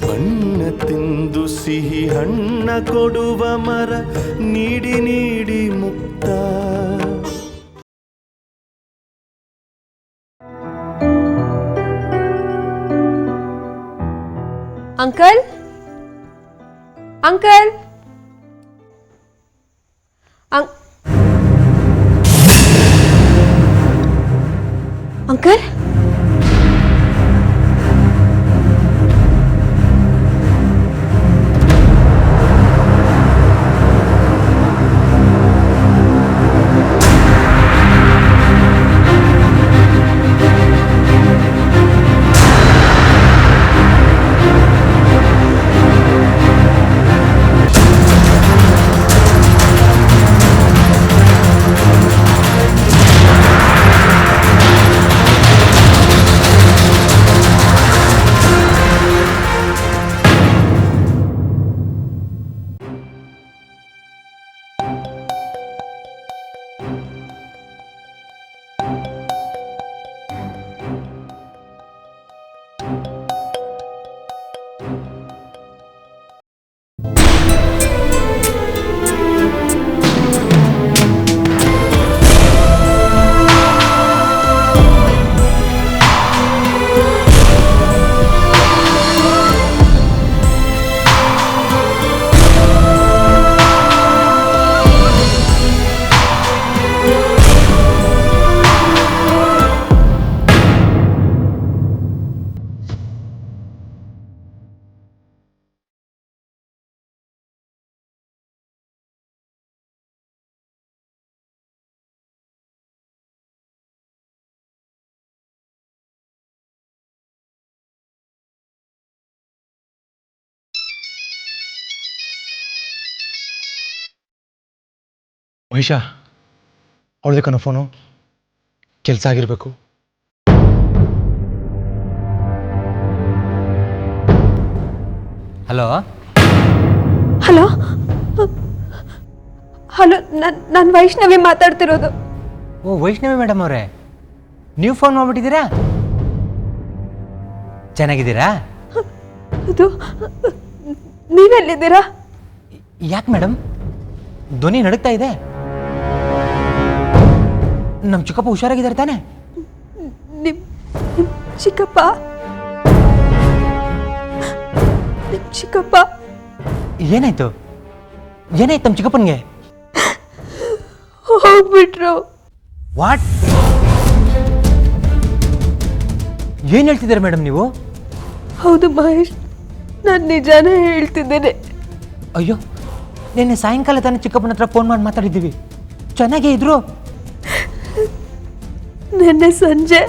ಬಣ್ಣ ತಿಂದು ಸಿಹಿ ಹಣ್ಣ ಕೊಡುವ ಮರ ನೀಡಿ ನೀಡಿ ಮುಕ್ತ. ಅಂಕಲ್ ಅಂಕಲ್ ಅಂಕಲ್ ಮಹಿಷಾ ಅವಳದೇ ಕಣ ಫೋನು, ಕೆಲಸ ಆಗಿರಬೇಕು. ಹಲೋ ಹಲೋ ಹಲೋ ನಾನು ವೈಷ್ಣವಿ ಮಾತಾಡ್ತಿರೋದು. ಓ ವೈಷ್ಣವಿ ಮೇಡಮ್ ಅವರೇ, ನೀವು ಫೋನ್ ಮಾಡ್ಬಿಟ್ಟಿದ್ದೀರಾ? ಚೆನ್ನಾಗಿದ್ದೀರಾ? ಅದು ನೀವೆಲ್ಲಿದ್ದೀರಾ? ಯಾಕೆ ಮೇಡಮ್ ಧ್ವನಿ ನಡುಗ್ತಾ ಇದೆ? ನಮ್ಮ ಚಿಕ್ಕಪ್ಪ ಹುಷಾರಾಗಿದ್ದಾರೆ ತಾನೆ? ನಿಮ್ ಚಿಕ್ಕಪ್ಪ ಏನಾಯ್ತು ಏನಾಯ್ತು ನಮ್ಮ ಚಿಕ್ಕಪ್ಪನಿಗೆ? ಹೋಗ್ಬಿಟ್ರು. ವಾಟ್? ಏನು ಹೇಳ್ತಿದ್ದೀರಾ ಮೇಡಮ್ ನೀವು? ಹೌದು ಮಹೇಶ್, ನಾನು ನಿಜಾನೇ ಹೇಳ್ತಿದ್ದೇನೆ. ಅಯ್ಯೋ, ನಿನ್ನೆ ಸಾಯಂಕಾಲ ತಾನೇ ಚಿಕ್ಕಪ್ಪನ ಹತ್ರ ಫೋನ್ ಮಾಡಿ ಮಾತಾಡಿದ್ದೀವಿ, ಚೆನ್ನಾಗೇ ಇದ್ರು. ನಿನ್ನೆ ಸಂಜೆ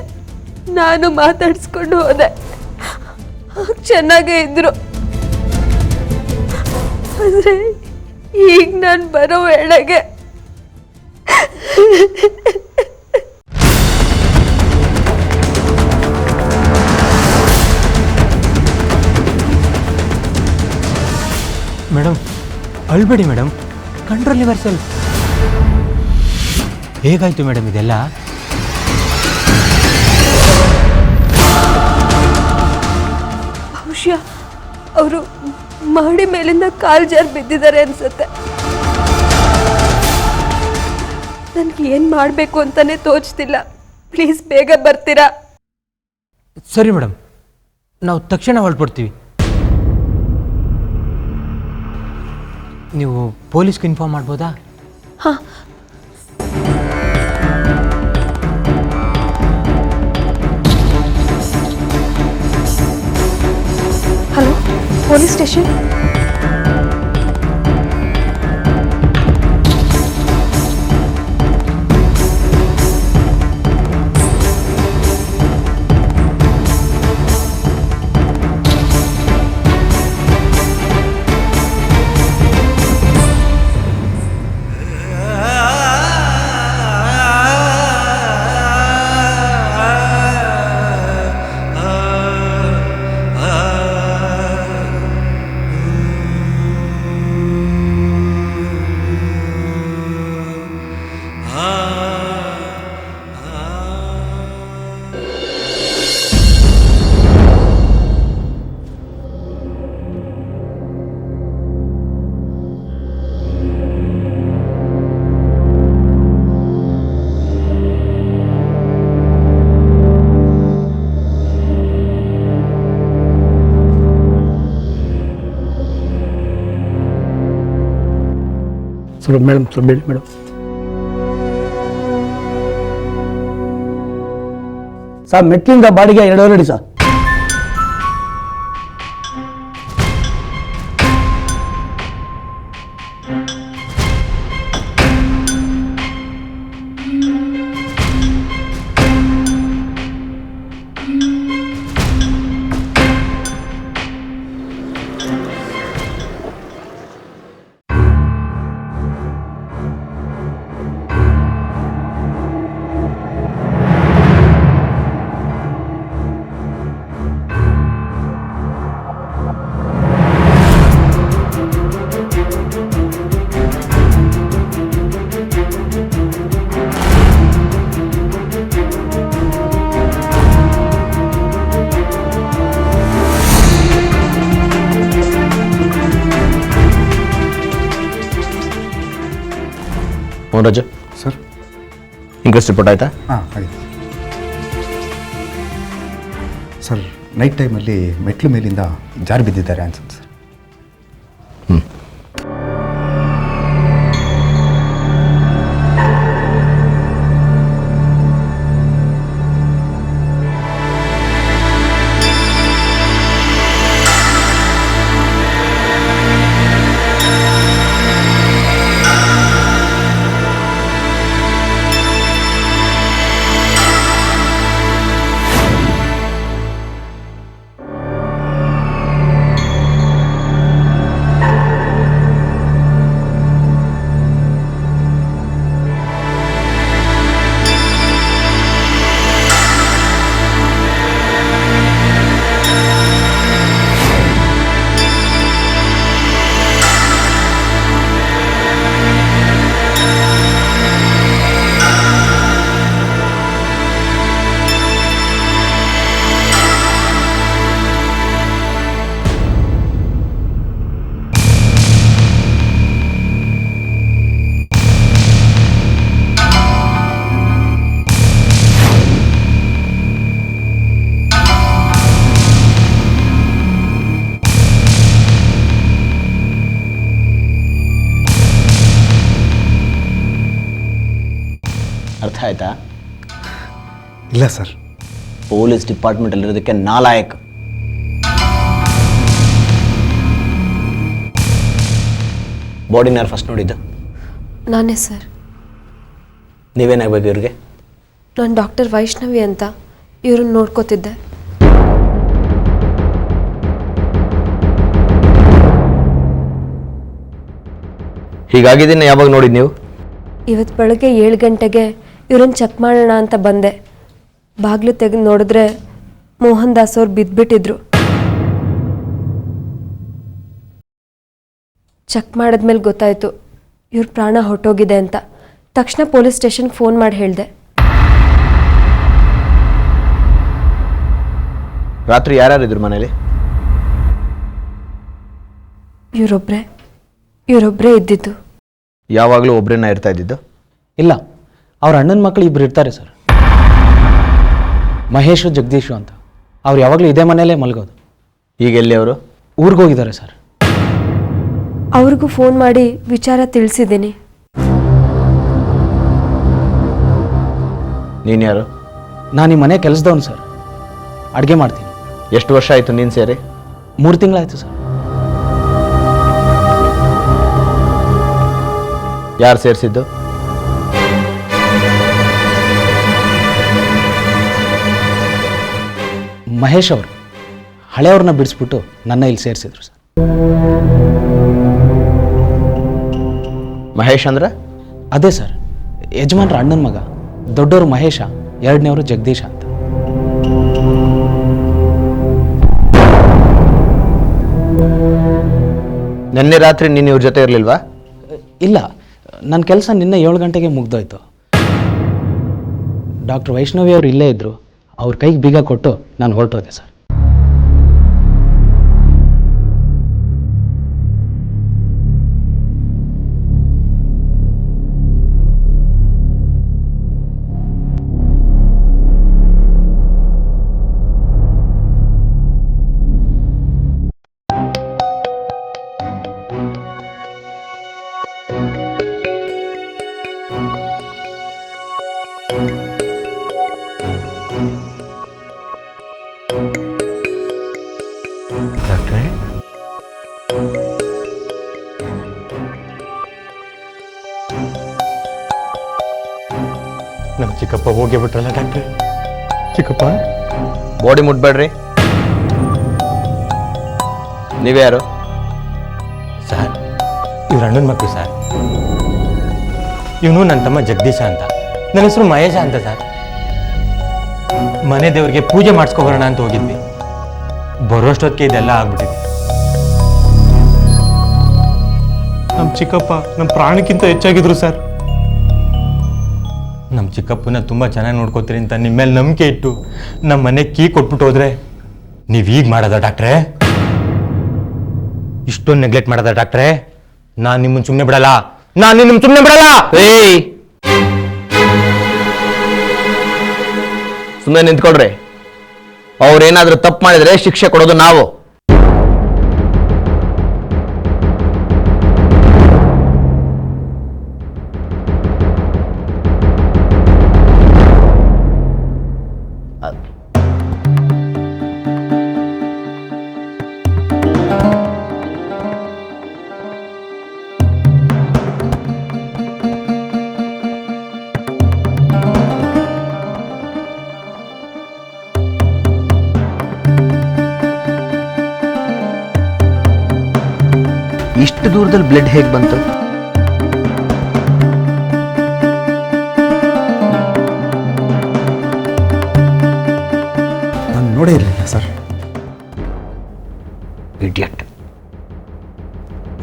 ನಾನು ಮಾತಾಡಿಸ್ಕೊಂಡು ಹೋದೆ, ಚೆನ್ನಾಗೇ ಇದ್ರು. ಆದರೆ ಈಗ ನಾನು ಬರೋ ವೇಳೆಗೆ ಮೇಡಮ್ ಅಳ್ಬೇಡಿ ಮೇಡಮ್, ಕಂಟ್ರೋಲ್ ಯುವರ್ ಸೆಲ್ಫ್. ಹೇಗಾಯ್ತು ಮೇಡಮ್ ಇದೆಲ್ಲ? ಬಹುಶಃ ಅವರು ಮಾಡಿ ಮೇಲಿಂದ ಕಾಲು ಜಾರಿ ಬಿದ್ದಿದ್ದಾರೆ ಅನ್ಸುತ್ತೆ. ನನಗೆ ಏನು ಮಾಡಬೇಕು ಅಂತಾನೆ ತೋಚ್ತಿಲ್ಲ. ಪ್ಲೀಸ್ ಬೇಗ ಬರ್ತೀರಾ? ಸರಿ ಮೇಡಮ್, ನಾವು ತಕ್ಷಣ ಹೊರಟ್ಬಿಡ್ತೀವಿ. ನೀವು ಪೊಲೀಸ್ಗೆ ಇನ್ಫಾರ್ಮ್ ಮಾಡ್ಬೋದಾ? ಹಾಂ. Hello, police station. ಸ್ವಲ್ಪ ಮೇಡಮ್ ಸ್ವಲ್ಪ ಬೇಡಿ ಮೇಡಮ್. ಸರ್ ಮೆಟ್ಲಿಂದ ಬಾಡಿಗೆ 2.5 ಅಡಿ ಸರ್. ರಾಜು ಸರ್. ಇಂಕ್ವೆಸ್ಟ್ ರಿಪೋರ್ಟ್ ಆಯ್ತಾ? ಹಾಂ ಆಗಿದೆ ಸರ್. ನೈಟ್ ಟೈಮಲ್ಲಿ ಮೆಟ್ಲು ಮೇಲಿಂದ ಜಾರಿ ಬಿದ್ದಿದ್ದಾರೆ ಅನ್ಸುತ್ತೆ ಸರ್. ಅರ್ಥ ಆಯ್ತಾ? ಇಲ್ಲ ಸರ್. ಪೊಲೀಸ್ ಡಿಪಾರ್ಟ್ಮೆಂಟಲ್ಲಿರೋದಕ್ಕೆ ನಾಲಾಯಕ್. ಬಾಡಿನ ಯಾರು ಫಸ್ಟ್ ನೋಡಿದ್ದು? ನಾನೇ ಸರ್. ನೀವೇನಾಗಬೇಕು ಇವ್ರಿಗೆ? ನಾನು ಡಾಕ್ಟರ್ ವೈಷ್ಣವಿ ಅಂತ ಇವ್ರನ್ನ ನೋಡ್ಕೋತಿದ್ದೆ. ಹೀಗಾಗಿದ್ದೀನಿ ಯಾವಾಗ ನೋಡಿದ್ದು ನೀವು? ಇವತ್ತು ಬೆಳಗ್ಗೆ 7 ಗಂಟೆಗೆ ಇವ್ರನ್ನ ಚೆಕ್ ಮಾಡೋಣ ಅಂತ ಬಂದೆ. ಬಾಗಿಲು ತೆಗೆದು ನೋಡಿದ್ರೆ ಮೋಹನ್ ದಾಸ್ ಅವ್ರು ಬಿದ್ದುಬಿಟ್ಟಿದ್ರು. ಚೆಕ್ ಮಾಡಿದ್ಮೇಲೆ ಗೊತ್ತಾಯಿತು ಇವ್ರ ಪ್ರಾಣ ಹೊರಟೋಗಿದೆ ಅಂತ. ತಕ್ಷಣ ಪೊಲೀಸ್ ಸ್ಟೇಷನ್ಗೆ ಫೋನ್ ಮಾಡಿ ಹೇಳಿದೆ. ರಾತ್ರಿ ಯಾರ್ಯಾರಿದ್ರು ಮನೇಲಿ? ಇವರೊಬ್ಬರೇ ಇದ್ದಿದ್ದು. ಯಾವಾಗಲೂ ಒಬ್ಬರನ್ನ ಇರ್ತಾ ಇದ್ದಿದ್ದು? ಇಲ್ಲ, ಅವ್ರ ಅಣ್ಣನ ಮಕ್ಕಳು ಇಬ್ಬರು ಇರ್ತಾರೆ ಸರ್, ಮಹೇಶು ಜಗದೀಶು ಅಂತ. ಅವ್ರು ಯಾವಾಗಲೂ ಇದೇ ಮನೆಯಲ್ಲೇ ಮಲಗೋದು. ಈಗ ಎಲ್ಲಿ ಅವರು? ಊರಿಗೆ ಹೋಗಿದ್ದಾರೆ ಸರ್. ಅವ್ರಿಗೂ ಫೋನ್ ಮಾಡಿ ವಿಚಾರ ತಿಳಿಸಿದ್ದೀನಿ. ನೀನು ಯಾರು? ನಾನು ಈ ಮನೆ ಕೆಲಸದವನು ಸರ್, ಅಡುಗೆ ಮಾಡ್ತೀನಿ. ಎಷ್ಟು ವರ್ಷ ಆಯಿತು ನೀನು ಸೇರಿ? 3 ತಿಂಗಳಾಯಿತು ಸರ್. ಯಾರು ಸೇರಿಸಿದ್ದು? ಮಹೇಶ್ ಅವರು ಹಳೆಯವ್ರನ್ನ ಬಿಡಿಸ್ಬಿಟ್ಟು ನನ್ನ ಇಲ್ಲಿ ಸೇರಿಸಿದ್ರು ಸರ್. ಮಹೇಶ್ ಅಂದ್ರೆ? ಅದೇ ಸರ್, ಯಜಮಾನ್ರ ಅಣ್ಣನ ಮಗ. ದೊಡ್ಡವರು ಮಹೇಶ, ಎರಡನೇವರು ಜಗದೀಶ ಅಂತ. ನಿನ್ನೆ ರಾತ್ರಿ ನೀನು ಇವ್ರ ಜೊತೆ ಇರಲಿಲ್ವಾ? ಇಲ್ಲ, ನನ್ನ ಕೆಲಸ ನಿನ್ನೆ 7 ಗಂಟೆಗೆ ಮುಗ್ದೋಯ್ತು. ಡಾಕ್ಟರ್ ವೈಷ್ಣವಿ ಅವರು ಇಲ್ಲೇ ಇದ್ದರು. ಅವ್ರ ಕೈಗೆ ಬೀಗ ಕೊಟ್ಟು ನಾನು ಹೊರಟೋದೆ ಸರ್. ಚಿಕ್ಕಪ್ಪ ಹೋಗೇ ಬಿಟ್ರಲ್ಲ ಡಾಕ್ಟ್ರೆ. ಚಿಕ್ಕಪ್ಪ ಬಾಡಿ ಮುಟ್ಬೇಡ್ರಿ. ನೀವ್ಯಾರು? ಸರ್, ಇವ್ರ ಅಣ್ಣನ ಮಕ್ಕಳು ಸರ್. ಇವನು ನನ್ನ ತಮ್ಮ ಜಗದೀಶ ಅಂತ. ನನ್ನ ಹೆಸರು ಮಹೇಶ ಅಂತ ಸರ್. ಮನೆ ದೇವರಿಗೆ ಪೂಜೆ ಮಾಡಿಸ್ಕೊಬರೋಣ ಅಂತ ಹೋಗಿದ್ವಿ. ಬರೋಷ್ಟೊತ್ತಿಗೆ ಇದೆಲ್ಲ ಆಗ್ಬಿಟ್ಟಿದೆ. ನಮ್ಮ ಚಿಕ್ಕಪ್ಪ ನಮ್ಮ ಪ್ರಾಣಕ್ಕಿಂತ ಹೆಚ್ಚಾಗಿದ್ರು ಸರ್. ನಮ್ಮ ಚಿಕ್ಕಪ್ಪನ ತುಂಬ ಚೆನ್ನಾಗಿ ನೋಡ್ಕೋತೀರಿ ಅಂತ ನಿಮ್ಮ ಮೇಲೆ ನಂಬಿಕೆ ಇಟ್ಟು ನಮ್ಮ ಮನೆ ಕೀ ಕೊಟ್ಬಿಟ್ಟು ಹೋದ್ರೆ ನೀವು ಈಗ ಮಾಡೋದ ಡಾಕ್ಟ್ರೇ? ಇಷ್ಟೊಂದು ನೆಗ್ಲೆಕ್ಟ್ ಮಾಡೋದ ಡಾಕ್ಟ್ರೇ? ನಾನು ನಿಮ್ಮನ್ನು ಸುಮ್ಮನೆ ಬಿಡಲ್ಲ. ನಾನು ನಿಮ್ಮನ್ನು ಸುಮ್ಮನೆ ಬಿಡಲ್ಲ. ಏಯ್, ಸುಮ್ಮನೆ ನಿಂತ್ಕೊಡ್ರಿ. ಅವ್ರೇನಾದ್ರೂ ತಪ್ಪು ಮಾಡಿದ್ರೆ ಶಿಕ್ಷೆ ಕೊಡೋದು ನಾವು. ಇಷ್ಟು ದೂರದಲ್ಲಿ ಬ್ಲಡ್ ಹೇಗೆ ಬಂತು? ನಾನು ನೋಡೇ ಇರಲಿಲ್ಲ ಸರ್. ಇಡಿಯಟ್.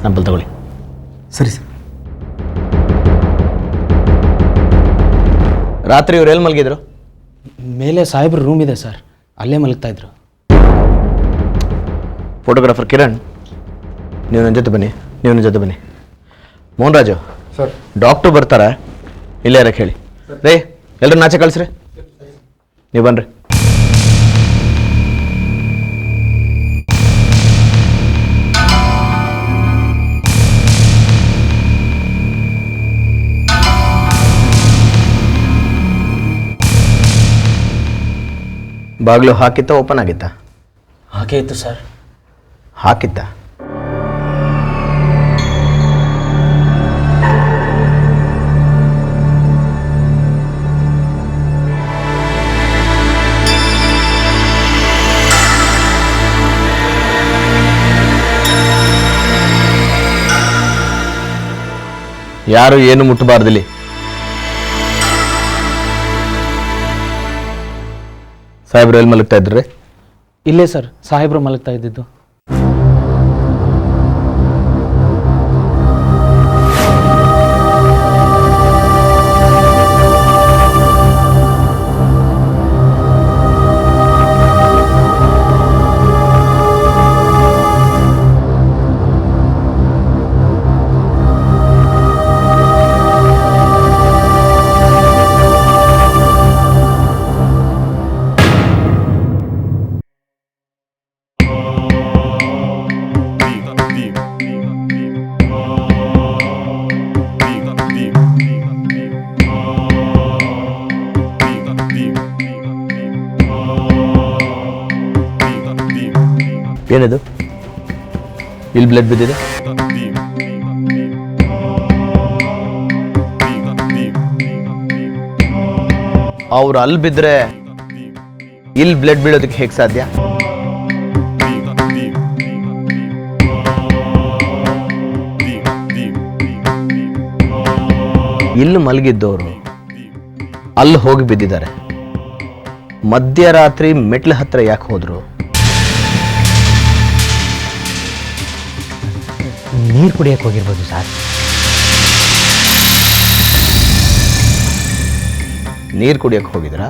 ಸ್ಯಾಂಪಲ್ ತಗೊಳ್ಳಿ. ಸರಿ ಸರ್. ರಾತ್ರಿ ಇವ್ರು ಎಲ್ಲಿ ಮಲಗಿದ್ರು? ಮೇಲೆ ಸಾಹೇಬ್ರ ರೂಮ್ ಇದೆ ಸರ್, ಅಲ್ಲೇ ಮಲಗ್ತಾ ಇದ್ರು. ಫೋಟೋಗ್ರಾಫರ್ ಕಿರಣ್, ನೀವು ನನ್ನ ಜೊತೆ ಬನ್ನಿ. ಮೋಹನ್ ರಾಜು ಸರ್. ಡಾಕ್ಟ್ರು ಬರ್ತಾರ, ಇಲ್ಲೇ ಇರಕ್ಕೆ ಹೇಳಿ. ರೇ, ಎಲ್ಲರೂ ನಾಚೆ ಕಳಿಸ್ರಿ. ನೀವು ಬನ್ರಿ. ಬಾಗಿಲು ಹಾಕಿತ್ತ ಓಪನ್ ಆಗಿತ್ತ? ಹಾಗೆ ಇತ್ತು ಸರ್. ಹಾಕಿತ್ತ? ಯಾರು ಏನು ಮುಟ್ಟಬಾರ್ದಿಲ್ಲಿ. ಸಾಹೇಬ್ರು ಎಲ್ಲಿ ಮಲಗ್ತಾ ಇದ್ರಿ? ಇಲ್ಲೇ ಸರ್, ಸಾಹೇಬ್ರು ಮಲಗ್ತಾ ಇದ್ದಿದ್ದು. ಏನಿದು? ಇಲ್ಲಿ ಬ್ಲಡ್ ಬಿದ್ದಿದೆ. ಅವ್ರು ಅಲ್ಲಿ ಬಿದ್ದರೆ ಇಲ್ಲಿ ಬ್ಲಡ್ ಬೀಳೋದಕ್ಕೆ ಹೇಗೆ ಸಾಧ್ಯ? ಇಲ್ಲಿ ಮಲಗಿದ್ದವರು ಅಲ್ಲಿ ಹೋಗಿ ಬಿದ್ದಿದ್ದಾರೆ. ಮಧ್ಯರಾತ್ರಿ ಮೆಟ್ಲ ಹತ್ರ ಯಾಕೆ ಹೋದ್ರು? ನೀರು ಕುಡಿಯಕ್ಕೆ ಹೋಗಿರ್ಬೋದು ಸರ್. ನೀರು ಕುಡಿಯಕ್ಕೆ ಹೋಗಿದ್ರಾ?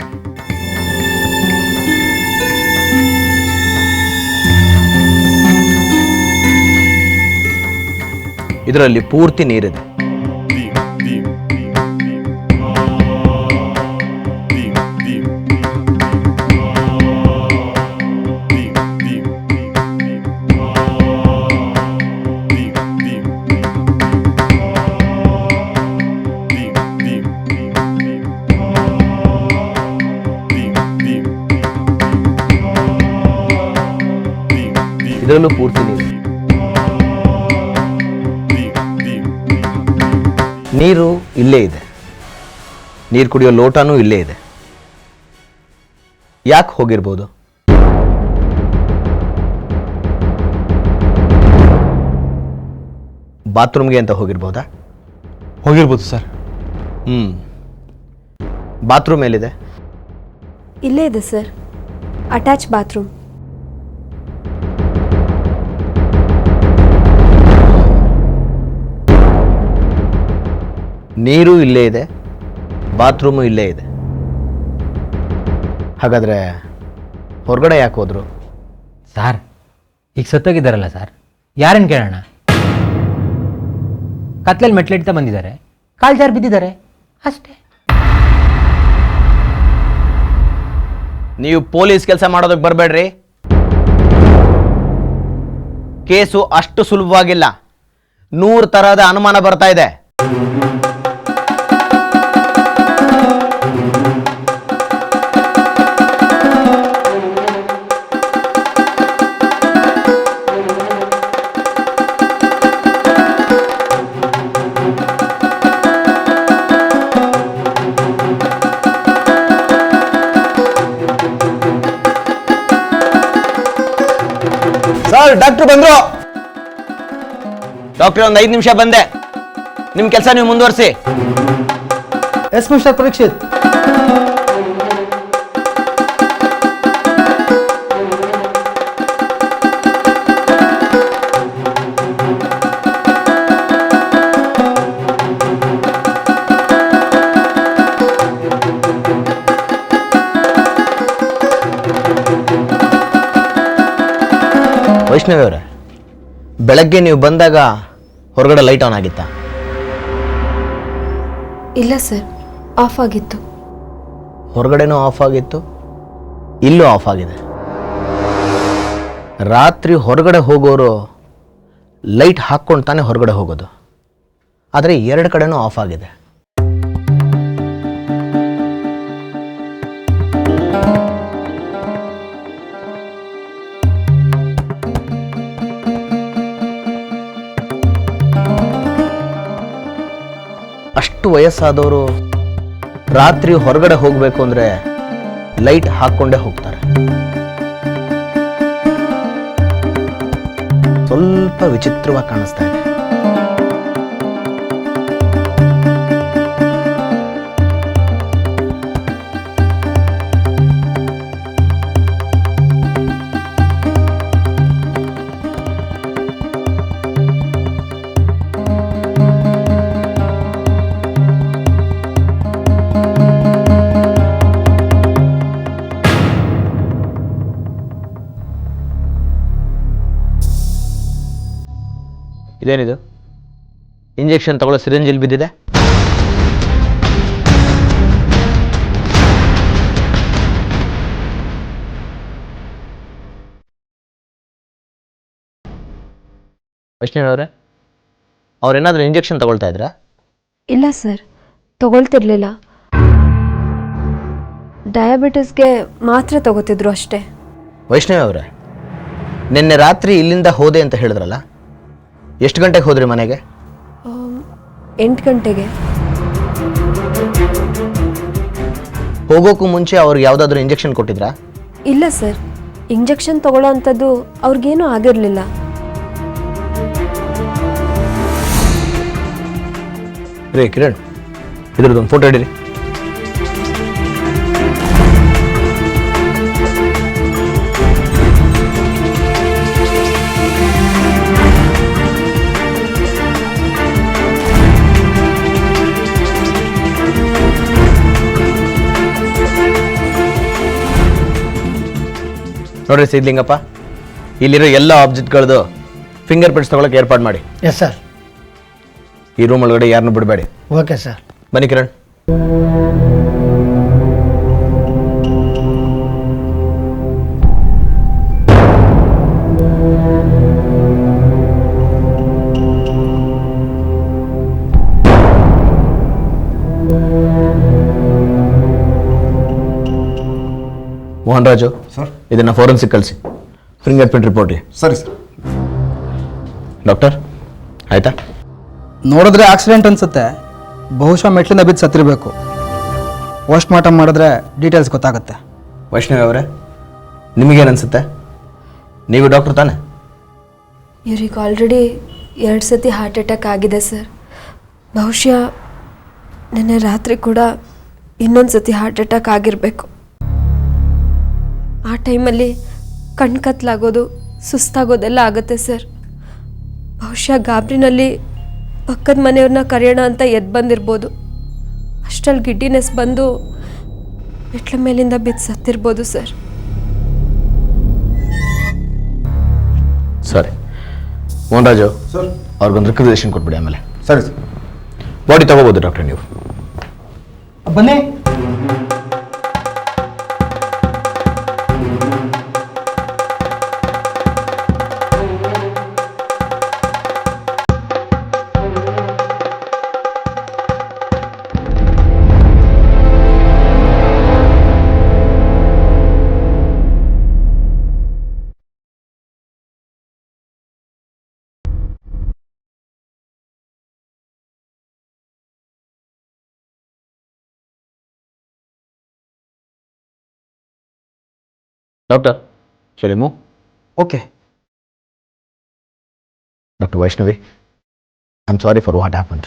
ಇದರಲ್ಲಿ ಪೂರ್ತಿ ನೀರಿದೆ. ಇದರಲ್ಲೂ ಪೂರ್ತಿ ನೀರು ಇಲ್ಲೇ ಇದೆ. ನೀರು ಕುಡಿಯೋ ಲೋಟನೂ ಇಲ್ಲೇ ಇದೆ. ಯಾಕೆ ಹೋಗಿರ್ಬೋದು? ಬಾತ್ರೂಮ್ಗೆ ಅಂತ ಹೋಗಿರ್ಬೋದಾ? ಹೋಗಿರ್ಬೋದು ಸರ್. ಬಾತ್ರೂಮ್ ಎಲ್ಲಿದೆ? ಇಲ್ಲೇ ಇದೆ ಸರ್, ಅಟ್ಯಾಚ್ ಬಾತ್ರೂಮ್. ನೀರು ಇಲ್ಲೇ ಇದೆ, ಬಾತ್ರೂಮು ಇಲ್ಲೇ ಇದೆ. ಹಾಗಾದರೆ ಹೊರಗಡೆ ಯಾಕೆ ಹೋದ್ರು? ಸರ್, ಈಗ ಸತ್ತೋಗಿದ್ದಾರಲ್ಲ ಸರ್, ಯಾರನ್ನು ಕೇಳೋಣ? ಕತ್ಲಲ್ಲಿ ಮೆಟ್ಲಿಡ್ತಾ ಬಂದಿದ್ದಾರೆ, ಕಾಲು ಜಾರು ಬಿದ್ದಿದ್ದಾರೆ ಅಷ್ಟೇ. ನೀವು ಪೊಲೀಸ್ ಕೆಲಸ ಮಾಡೋದಕ್ಕೆ ಬರಬೇಡ್ರಿ. ಕೇಸು ಅಷ್ಟು ಸುಲಭವಾಗಿಲ್ಲ. 100 ತರಹದ ಅನುಮಾನ ಬರ್ತಾ ಇದೆ. ಸರ್, ಡಾಕ್ಟರ್ ಬಂದ್ರು. ಡಾಕ್ಟರ್, ಒಂದು 5 ನಿಮಿಷ ಬಂದೆ. ನಿಮ್ಮ ಕೆಲಸ ನೀವು ಮುಂದುವರಿಸಿ. Yes mister Parikshit. ವೈಷ್ಣವಿ ಅವರೇ, ಬೆಳಗ್ಗೆ ನೀವು ಬಂದಾಗ ಹೊರಗಡೆ ಲೈಟ್ ಆನ್ ಆಗಿತ್ತಾ? ಇಲ್ಲ ಸರ್, ಆಫ್ ಆಗಿತ್ತು. ಹೊರಗಡೆನೂ ಆಫ್ ಆಗಿತ್ತು, ಇಲ್ಲೂ ಆಫ್ ಆಗಿದೆ. ರಾತ್ರಿ ಹೊರಗಡೆ ಹೋಗೋರು ಲೈಟ್ ಹಾಕ್ಕೊಂಡು ತಾನೇ ಹೊರಗಡೆ ಹೋಗೋದು, ಆದರೆ 2 ಕಡೆನೂ ಆಫ್ ಆಗಿದೆ. ಅಷ್ಟು ವಯಸ್ಸಾದವರು ರಾತ್ರಿ ಹೊರಗಡೆ ಹೋಗಬೇಕು ಅಂದರೆ ಲೈಟ್ ಹಾಕ್ಕೊಂಡೇ ಹೋಗ್ತಾರೆ. ಸ್ವಲ್ಪ ವಿಚಿತ್ರವಾಗಿ ಕಾಣಿಸ್ತಾ ಇದೆ. ಇದೇನಿದು? ಇಂಜೆಕ್ಷನ್ ತಗೊಳ್ಳೋ ಸಿರಿಂಜ್ ಇಲ್ಲಿ ಬಿದ್ದಿದೆ. ವೈಷ್ಣವಿ ಅವರೇ, ಅವ್ರೇನಾದರೂ ಇಂಜೆಕ್ಷನ್ ತಗೊಳ್ತಾ ಇದ್ರಾ? ಇಲ್ಲ ಸರ್, ತಗೊಳ್ತಿರ್ಲಿಲ್ಲ. ಡಯಾಬಿಟಿಸ್ಗೆ ಮಾತ್ರೆ ತಗೋತಿದ್ರು ಅಷ್ಟೇ. ವೈಷ್ಣವಿ ಅವರೇ, ನಿನ್ನೆ ರಾತ್ರಿ ಇಲ್ಲಿಂದ ಹೋದೆ ಅಂತ ಹೇಳಿದ್ರಲ್ಲ, ಎಷ್ಟು ಗಂಟೆಗೆ ಹೋದ್ರಿ ಮನೆಗೆ? 8 ಗಂಟೆಗೆ. ಹೋಗೋಕ್ಕೂ ಮುಂಚೆ ಅವ್ರಿಗೆ ಯಾವುದಾದ್ರೂ ಇಂಜೆಕ್ಷನ್ ಕೊಟ್ಟಿದ್ರಾ? ಇಲ್ಲ ಸರ್, ಇಂಜೆಕ್ಷನ್ ತಗೊಳ್ಳೋ ಅಂಥದ್ದು ಅವ್ರಿಗೇನೂ ಆಗಿರಲಿಲ್ಲ. ರೇ ಕಿರಣ್, ಇದ್ರದ್ದೊಂದು ಫೋಟೋ ಹಿಡೀರಿ. ನೋಡ್ರಿ ಸಿದ್ಲಿಂಗಪ್ಪ, ಇಲ್ಲಿರೋ ಎಲ್ಲ ಆಬ್ಜೆಕ್ಟ್ಗಳದ್ದು ಫಿಂಗರ್ ಪ್ರಿಂಟ್ಸ್ ತಗೊಳಕ್ಕೆ ಏರ್ಪಾಡು ಮಾಡಿ. Yes sir. ಈ ರೂಮ್ ಒಳಗಡೆ ಯಾರನ್ನೂ ಬಿಡಬೇಡಿ. Okay sir. ಬನ್ನಿ ಕಿರಣ್. ಮೋಹನ್ ರಾಜು ಸರ್. ಇದನ್ನ ಫೋರೆನ್ಸಿಕ್ ಕಳಿಸಿ. Finger print report. ಸರಿ ಸರ್. ಡಾಕ್ಟರ್, ಆಯ್ತಾ? ನೋಡಿದ್ರೆ ಆಕ್ಸಿಡೆಂಟ್ ಅನ್ಸುತ್ತೆ. ಬಹುಶಃ ಮೆಟ್ಲಿಂದ ಬಿದ್ದು ಸತ್ತಿರಬೇಕು. ಪೋಸ್ಟ್ ಮಾರ್ಟಮ್ ಮಾಡಿದ್ರೆ ಡೀಟೇಲ್ಸ್ ಗೊತ್ತಾಗುತ್ತೆ. ವೈಷ್ಣವಿ ಅವರೇ, ನಿಮಗೇನನ್ಸುತ್ತೆ? ನೀವು ಡಾಕ್ಟ್ರು ತಾನೆ? ಇವ್ರಿಗೆ ಆಲ್ರೆಡಿ 2 ಸತಿ ಹಾರ್ಟ್ ಅಟ್ಯಾಕ್ ಆಗಿದೆ ಸರ್. ಬಹುಶಃ ನೆನ್ನೆ ರಾತ್ರಿ ಕೂಡ ಇನ್ನೊಂದು ಸತಿ ಹಾರ್ಟ್ ಅಟ್ಯಾಕ್ ಆಗಿರಬೇಕು. ಆ ಟೈಮಲ್ಲಿ ಕತ್ಲಾಗೋದು, ಸುಸ್ತಾಗೋದೆಲ್ಲ ಆಗುತ್ತೆ ಸರ್. ಬಹುಶಃ ಗಾಬರಿನಲ್ಲಿ ಪಕ್ಕದ ಮನೆಯವ್ರನ್ನ ಕರೆಯೋಣ ಅಂತ ಎದ್ದು ಬಂದಿರ್ಬೋದು. ಅಷ್ಟರಲ್ಲಿ ಗಿಡ್ಡಿನೆಸ್ ಬಂದು ಮೆಟ್ಲ ಮೇಲಿಂದ ಬಿದ್ದು ಸತ್ತಿರ್ಬೋದು ಸರ್. ಸರಿ ಮೋಹನ್ರಾಜು, ಸರ್. ಅವ್ರಿಗೊಂದು ರಿಕ್ವಿಸಿಷನ್ ಕೊಟ್ಬಿಡಿ. ಆಮೇಲೆ ಸರಿ ಸರ್. ಬಾಡಿ ತಗೋಬೋದು ಡಾಕ್ಟ್ರೆ ನೀವು. ಬನ್ನಿ. ಡಾಕ್ಟರ್ ಶಲಿಮು. Okay. Doctor Vaishnavi, I am sorry for what happened.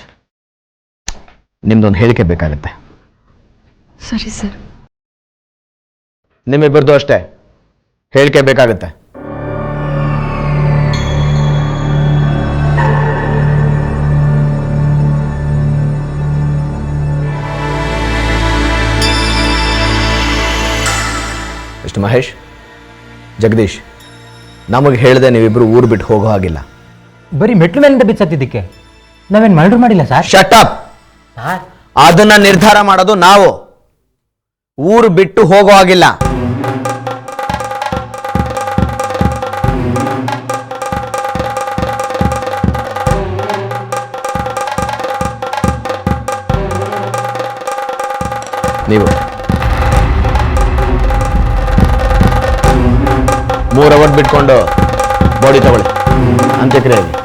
ನಿಮ್ದೊಂದು ಹೇಳಿಕೆ ಬೇಕಾಗುತ್ತೆ. ಸರಿ ಸರ್. ನಿಮ್ಮಿಬ್ಬರದು ಅಷ್ಟೇ ಹೇಳಿಕೆ ಬೇಕಾಗುತ್ತೆ. ಮಿಸ್ಟರ್ ಮಹೇಶ್, ಜಗದೀಶ್, ನಮಗೆ ಹೇಳಿದೆ ನೀವಿಬ್ಬರು ಊರು ಬಿಟ್ಟು ಹೋಗೋ ಹಾಗಿಲ್ಲ. ಬರೀ ಮೆಟ್ಲು ಮೇಲಿಂದ ಬಿಚ್ಚತ್ತಿದ್ದಕ್ಕೆ ನಾವೇನು ಮರ್ಡರ್ ಮಾಡಿಲ್ಲ ಸರ್. Shut up. ಅದನ್ನ ನಿರ್ಧಾರ ಮಾಡೋದು ನಾವು. ಊರು ಬಿಟ್ಟು ಹೋಗೋ ಹಾಗಿಲ್ಲ. ನೀವು 3 ಅವರ್ ಬಿಟ್ಕೊಂಡು ಬಾಡಿ ತಗೊಳ್ಳಿ, ಅಂತ್ಯಕ್ರಿಯೆಗೆ.